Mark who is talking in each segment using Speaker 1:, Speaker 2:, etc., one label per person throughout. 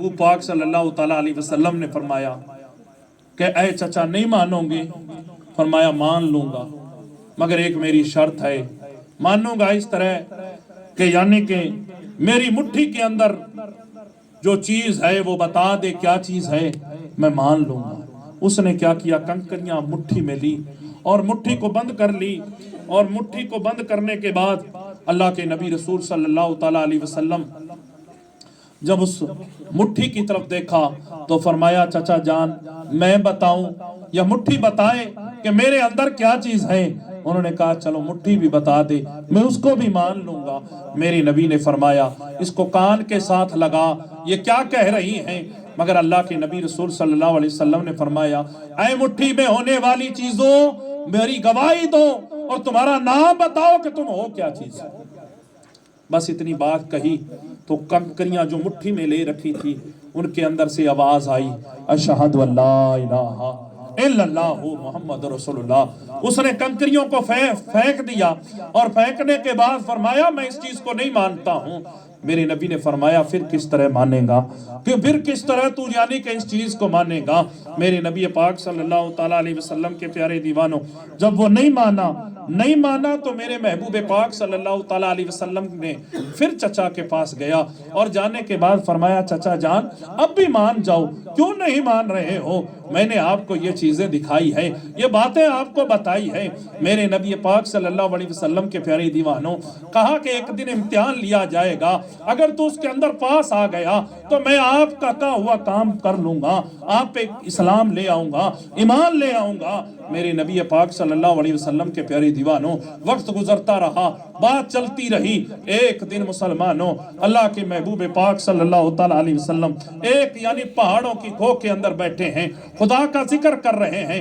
Speaker 1: महबूब पाक सल्लल्लाहु ताला अलैहि वसल्लम ने फरमाया कि ऐ चचा नहीं मानोगे? फरमाया मान लूंगा, मगर एक मेरी शर्त है। मानूंगा इस तरह कि यानी कि मेरी मुट्ठी के अंदर जो चीज है वो बता दे क्या चीज है, मैं मान लूंगा। उसने क्या किया, कंकरियां मुट्ठी में ली और मुट्ठी को बंद कर ली। और मुट्ठी को बंद करने के बाद अल्लाह के नबी रसूल सल्लल्लाहु ताला अलैहि वसल्लम जब उस मुट्ठी की तरफ देखा तो फरमाया चचा जान मैं बताऊं या मुट्ठी बताए कि मेरे अंदर क्या चीज है? उन्होंने कहा चलो मुट्ठी भी बता दे, मैं उसको भी मान लूंगा। मेरे नबी ने फरमाया इसको कान के साथ लगा, ये क्या कह रही हैं? मगर अल्लाह के नबी रसूल सल्लल्लाहु अलैहि वसल्लम ने फरमाया ऐ मुट्ठी में होने वाली चीजों मेरी गवाही दो और तुम्हारा नाम बताओ कि तुम हो क्या चीज। बस इतनी बात कही तो कंकरियां जो मुट्ठी में ले रखी थी उनके अंदर से आवाज आई अशहदु अल्ला इलाहा इल्लल्लाहु मुहम्मद रसूलुल्लाह। उसने कंकरियों को फेंक दिया और फेंकने के बाद फरमाया मैं इस चीज को नहीं मानता हूं। मेरे नबी ने फरमाया फिर किस तरह मानेगा, कि फिर किस तरह तू यानी कि इस चीज को मानेगा? मेरे नबी पाक सल्लल्लाहु ताला अलैहि वसल्लम के प्यारे दीवानों, जब वो नहीं माना तो मेरे महबूब पाक सल्लल्लाहु ताला अलैहि वसल्लम ने फिर चचा के पास गया और जाने के बाद फरमाया चचा जान अब भी मान जाओ, क्यों नहीं मान रहे हो? मैंने आपको ये चीजें दिखाई है, ये बातें आपको बताई है। मेरे नबी पाक सल्लल्लाहु अलैहि वसल्लम के प्यारे दीवानों, कहा कि एक दिन इम्तिहान लिया जाएगा, अगर तू उसके अंदर पास आ गया तो मैं आपका कहा हुआ काम कर लूंगा, आप पे इस्लाम ले आऊंगा, ईमान ले आऊंगा। मेरे नबी पाक सल्लल्लाहु अलैहि वसल्लम के प्यारे दीवानों, वक्त गुजरता रहा, बात चलती रही। एक दिन मुसलमानों, अल्लाह के महबूब पाक सल्लल्लाहु ताला अलैहि वसल्लम एक यानी पहाड़ों की खो के अंदर बैठे हैं, खुदा का जिक्र कर रहे हैं,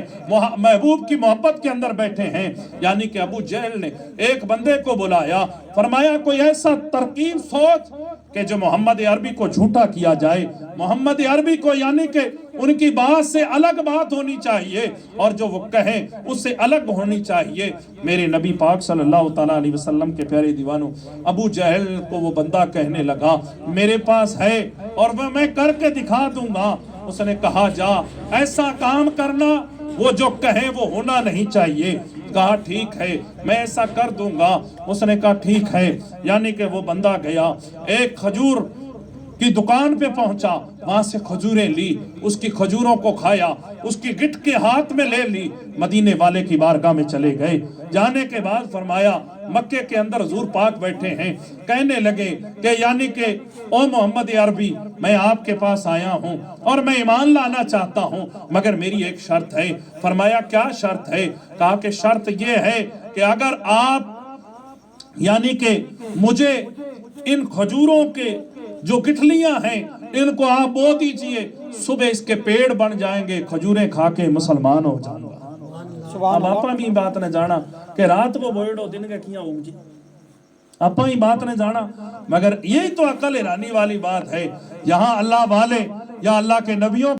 Speaker 1: महबूब की मोहब्बत के अंदर बैठे हैं। यानी कि अबू जहल ने एक बंदे को बुलाया, फरमाया कोई ऐसा तरकीब सोच कि जो मोहम्मद अरबी को झूठा किया जाए, मोहम्मद अरबी को यानी कि उनकी बात से अलग बात होनी चाहिए और जो वो कहें उससे अलग होनी चाहिए। मेरे नबी पाक सल्लल्लाहु ताला अलैहि वसल्लम के प्यारे दीवानों, अबू जहल को वो बंदा कहने लगा मेरे पास है और वह मैं करके दिखा दूंगा। उसने कहा जा ऐसा काम करना, वो जो कहे वो होना नहीं चाहिए। कहा ठीक है मैं ऐसा कर दूंगा। उसने कहा ठीक है। यानी कि वो बंदा गया, एक खजूर की दुकान पे पहुंचा, वहां से खजूरें ली, उसकी खजूरों को खाया, उसकी गिट्ट के हाथ में ले ली, मदीने वाले की बारगाह में चले गए। जाने के बाद फरमाया मक्के के अंदर हुजूर पाक बैठे हैं, कहने लगे कि यानी कि ओ मोहम्मद अरबी मैं आपके पास आया हूं और मैं ईमान लाना चाहता हूं, मगर मेरी एक शर्त है। फरमाया क्या शर्त है? कहा कि शर्त ये है कि अगर आप यानी कि मुझे इन खजूरों के जो गिठलियां हैं इनको आप बो दीजिए, सुबह इसके पेड़ बन जाएंगे, खजूरें खा के मुसलमान हो जाऊंगा। अब आपा भी बात ने जाना कि रात को बोएडो दिन के किया उग जी, आपा ही बात ने जाना, मगर यही तो अकल हैरानी वाली बात है। यहाँ अल्लाह वाले या अल्लाह के नबियों